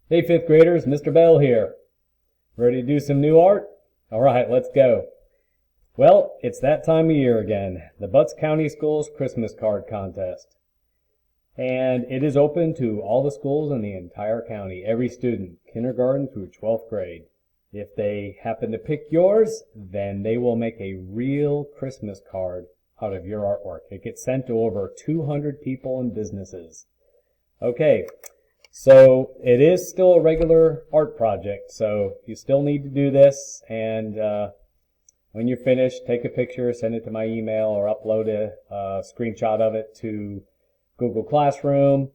Hey, fifth graders, Mr. Bell here. Ready to do some new art? All right, let's go. Well, it's that time of year again, the Butts County Schools Christmas Card Contest. And it is open to all the schools in the entire county, every student, kindergarten through 12th grade. If they happen to pick yours, then they will make a real Christmas card out of your artwork. It gets sent to over 200 people and businesses. Okay. So it is still a regular art project, so you still need to do this, and when you're finished, take a picture, send it to my email, or upload a screenshot of it to Google Classroom.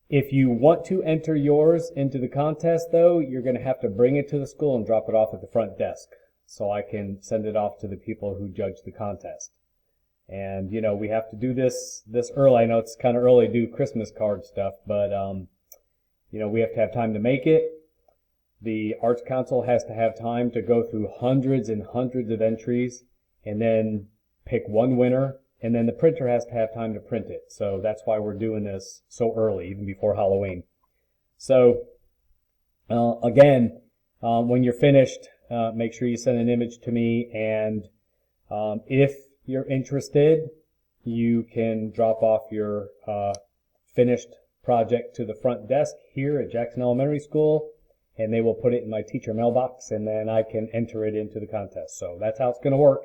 If you want to enter yours into the contest, though, you're going to have to bring it to the school and drop it off at the front desk, so I can send it off to the people who judge the contest. And, we have to do this early. I know it's kind of early to do Christmas card stuff, but, we have to have time to make it. The Arts Council has to have time to go through hundreds and hundreds of entries and then pick one winner. And then the printer has to have time to print it. So that's why we're doing this so early, even before Halloween. So, again, when you're finished, make sure you send an image to me. And if you're interested, you can drop off your finished project to the front desk here at Jackson Elementary School, and they will put it in my teacher mailbox, and then I can enter it into the contest. So that's how it's going to work.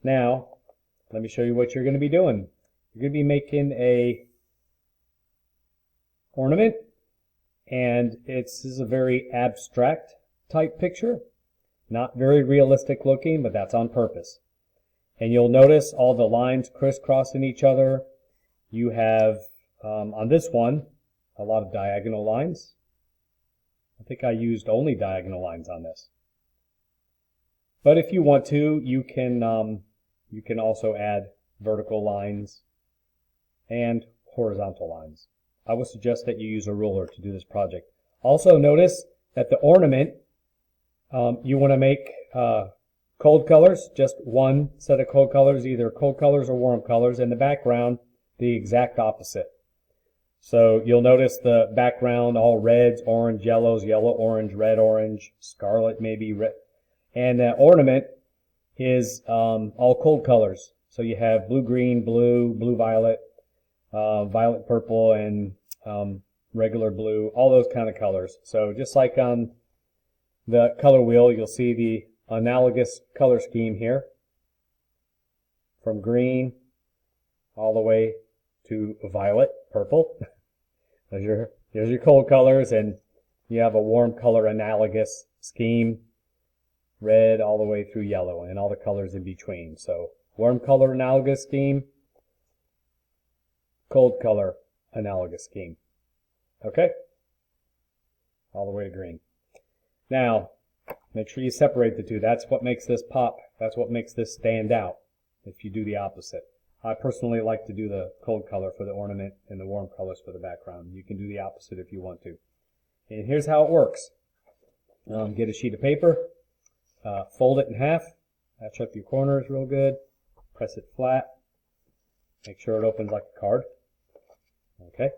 Now, let me show you what you're going to be doing. You're going to be making a ornament, and this is a very abstract type picture. Not very realistic looking, but that's on purpose. And you'll notice all the lines crisscrossing each other. You have, on this one, a lot of diagonal lines. I think I used only diagonal lines on this. But if you want to, you can also add vertical lines and horizontal lines. I would suggest that you use a ruler to do this project. Also notice that the ornament, you want to make cold colors, just one set of cold colors, either cold colors or warm colors, and the background, the exact opposite. So you'll notice the background, all reds, orange, yellows, yellow, orange, red, orange, scarlet, maybe red. And the ornament is all cold colors. So you have blue, green, blue, blue, violet, violet, purple, and regular blue, all those kind of colors. So just like on the color wheel, you'll see the analogous color scheme here, from green all the way to violet, purple. There's your cold colors, and you have a warm color analogous scheme, red all the way through yellow, and all the colors in between. So warm color analogous scheme, cold color analogous scheme. Okay? All the way to green. Now, make sure you separate the two. That's what makes this pop. That's what makes this stand out if you do the opposite. I personally like to do the cold color for the ornament and the warm colors for the background. You can do the opposite if you want to. And here's how it works. Get a sheet of paper, fold it in half, match up your corners real good, press it flat, make sure it opens like a card. Okay?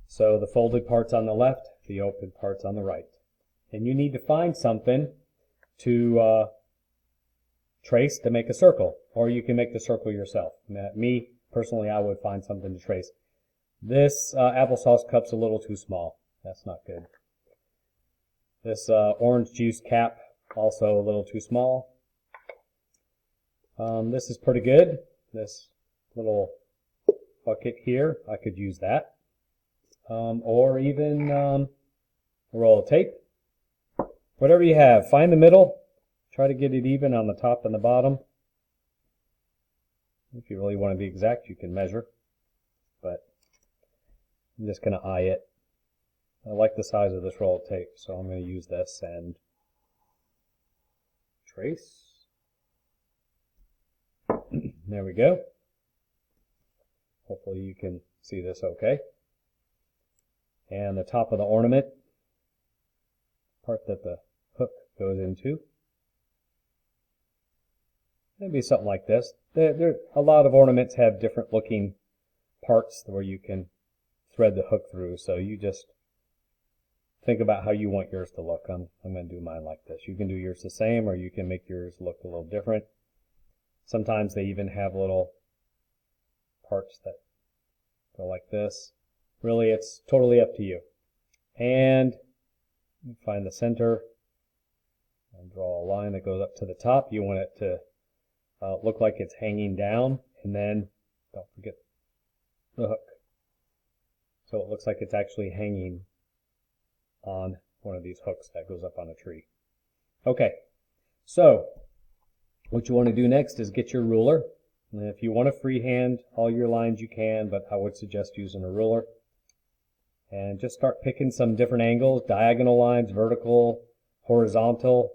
So the folded part's on the left, the open part's on the right. And you need to find something to trace to make a circle, or you can make the circle yourself. Me, personally, I would find something to trace. This applesauce cup's a little too small. That's not good. This orange juice cap, also a little too small. This is pretty good. This little bucket here, I could use that. Or even a roll of tape. Whatever you have, find the middle. Try to get it even on the top and the bottom. If you really want to be exact, you can measure. But I'm just going to eye it. I like the size of this roll of tape, so I'm going to use this and trace. There we go. Hopefully you can see this okay. And the top of the ornament, part that the hook goes into. Maybe something like this. A lot of ornaments have different looking parts where you can thread the hook through, so you just think about how you want yours to look. I'm going to do mine like this. You can do yours the same, or you can make yours look a little different. Sometimes they even have little parts that go like this. Really, it's totally up to you. And you find the center and draw a line that goes up to the top. You want it to look like it's hanging down, and then don't forget the hook. So it looks like it's actually hanging on one of these hooks that goes up on a tree. Okay, so what you want to do next is get your ruler. And if you want to freehand all your lines, you can, but I would suggest using a ruler. And just start picking some different angles, diagonal lines, vertical, horizontal.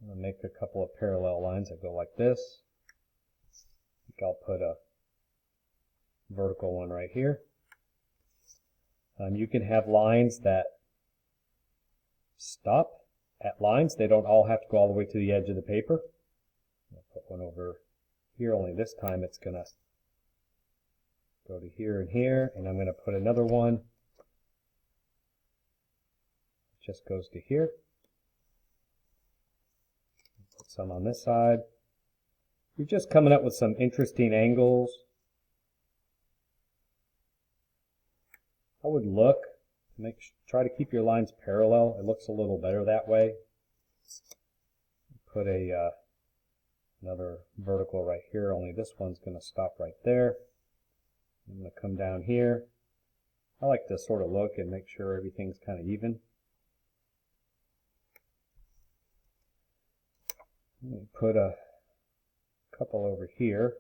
I'm going to make a couple of parallel lines that go like this. I think I'll put a vertical one right here. You can have lines that stop at lines. They don't all have to go all the way to the edge of the paper. I'll put one over here, only this time it's going to go to here and here, and I'm going to put another one. It just goes to here. Put some on this side. You're just coming up with some interesting angles. I would look, try to keep your lines parallel. It looks a little better that way. Put another vertical right here, only this one's going to stop right there. I'm going to come down here. I like to sort of look and make sure everything's kind of even. Let me put a couple over here.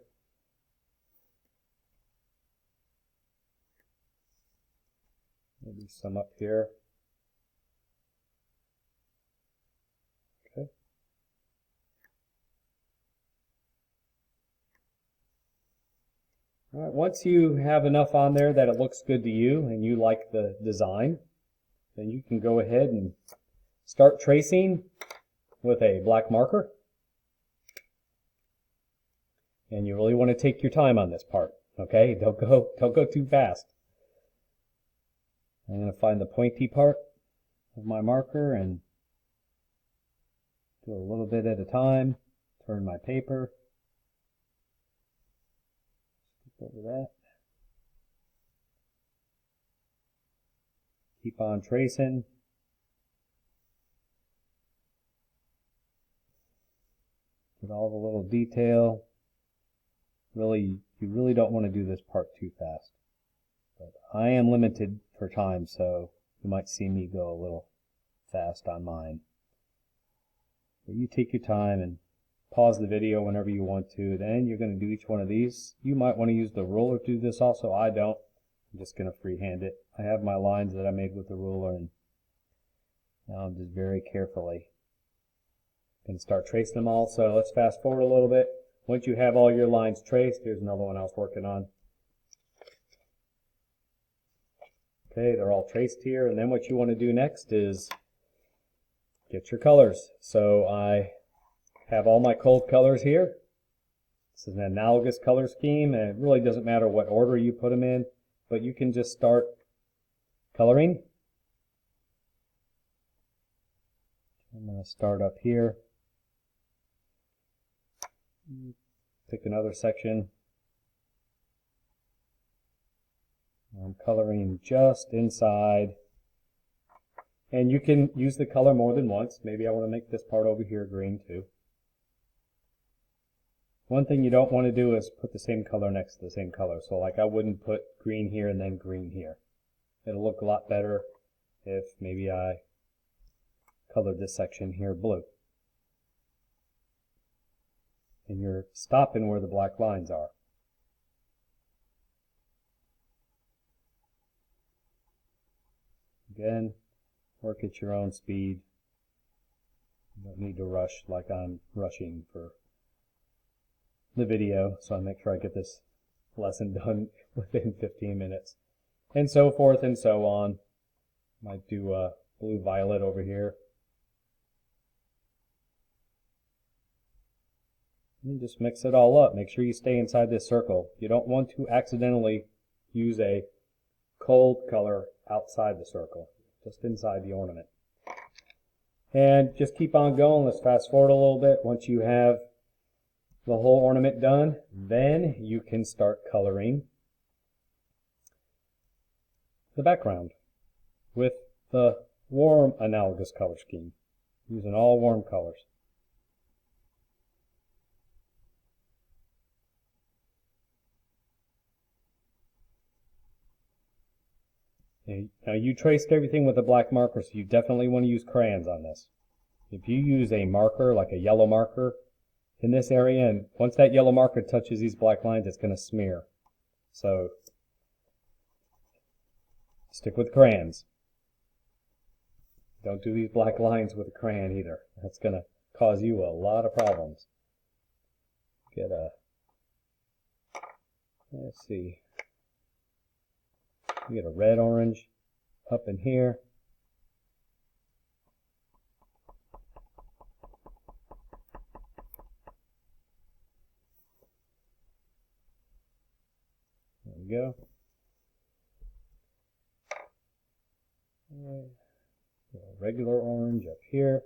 Maybe some up here. Okay. All right, once you have enough on there that it looks good to you and you like the design, then you can go ahead and start tracing with a black marker. And you really want to take your time on this part, okay? Don't go too fast. I'm going to find the pointy part of my marker and do a little bit at a time. Turn my paper. Skip over that. Keep on tracing. Get all the little detail. Really, you really don't want to do this part too fast. But I am limited for time, so you might see me go a little fast on mine. But you take your time and pause the video whenever you want to. Then you're going to do each one of these. You might want to use the ruler to do this also. I don't. I'm just going to freehand it. I have my lines that I made with the ruler, and now I'm just very carefully going to start tracing them all. So let's fast forward a little bit. Once you have all your lines traced, here's another one I was working on. Okay, they're all traced here, and then what you want to do next is get your colors. So I have all my cold colors here. This is an analogous color scheme, and it really doesn't matter what order you put them in, but you can just start coloring. I'm going to start up here. Pick another section. I'm coloring just inside. And you can use the color more than once. Maybe I want to make this part over here green too. One thing you don't want to do is put the same color next to the same color. So like I wouldn't put green here and then green here. It'll look a lot better if maybe I colored this section here blue. And you're stopping where the black lines are. Again, work at your own speed. You don't need to rush like I'm rushing for the video, so I make sure I get this lesson done within 15 minutes. And so forth and so on. Might do blue violet over here. And just mix it all up. Make sure you stay inside this circle. You don't want to accidentally use a cold color outside the circle, just inside the ornament. And just keep on going. Let's fast forward a little bit. Once you have the whole ornament done, then you can start coloring the background with the warm analogous color scheme, using all warm colors. Now you traced everything with a black marker, so you definitely want to use crayons on this. If you use a marker, like a yellow marker, in this area, and once that yellow marker touches these black lines, it's going to smear. So stick with crayons. Don't do these black lines with a crayon either. That's going to cause you a lot of problems. Let's see. You get a red orange up in here. There we go. A regular orange up here.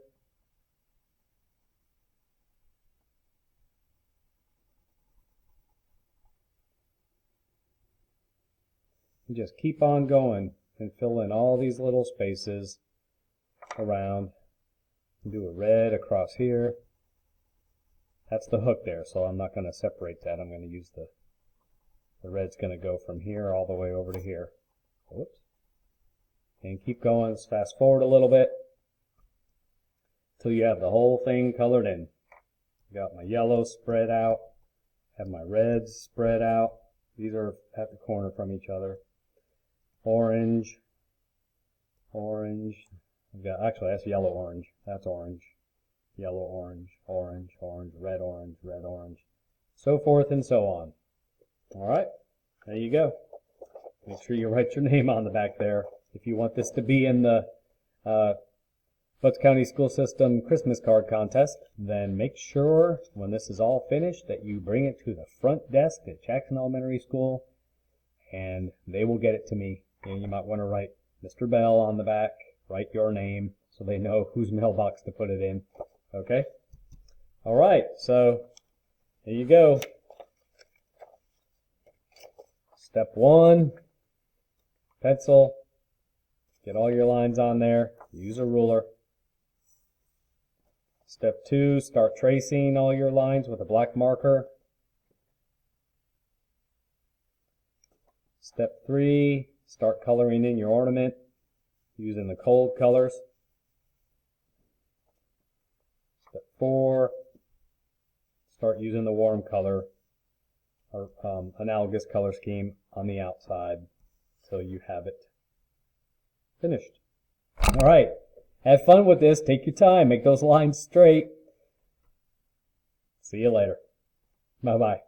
And just keep on going and fill in all these little spaces around. Do a red across here. That's the hook there, so I'm not going to separate that. I'm going to use the red's going to go from here all the way over to here. Whoops. And keep going. Let's fast forward a little bit until you have the whole thing colored in. Got my yellow spread out, have my reds spread out. These are at the corner from each other. Orange, orange. Actually, that's yellow orange. That's orange. Yellow orange, orange, orange, red orange, red orange. So forth and so on. All right, there you go. Make sure you write your name on the back there. If you want this to be in the Butts County School System Christmas card contest, then make sure when this is all finished that you bring it to the front desk at Jackson Elementary School, and they will get it to me. And you might want to write Mr. Bell on the back, write your name so they know whose mailbox to put it in. Okay? All right, so there you go. Step 1, pencil. Get all your lines on there. Use a ruler. Step 2, start tracing all your lines with a black marker. Step 3, start coloring in your ornament using the cold colors. Step 4, start using the warm color or analogous color scheme on the outside so you have it finished. All right, have fun with this. Take your time. Make those lines straight. See you later. Bye-bye.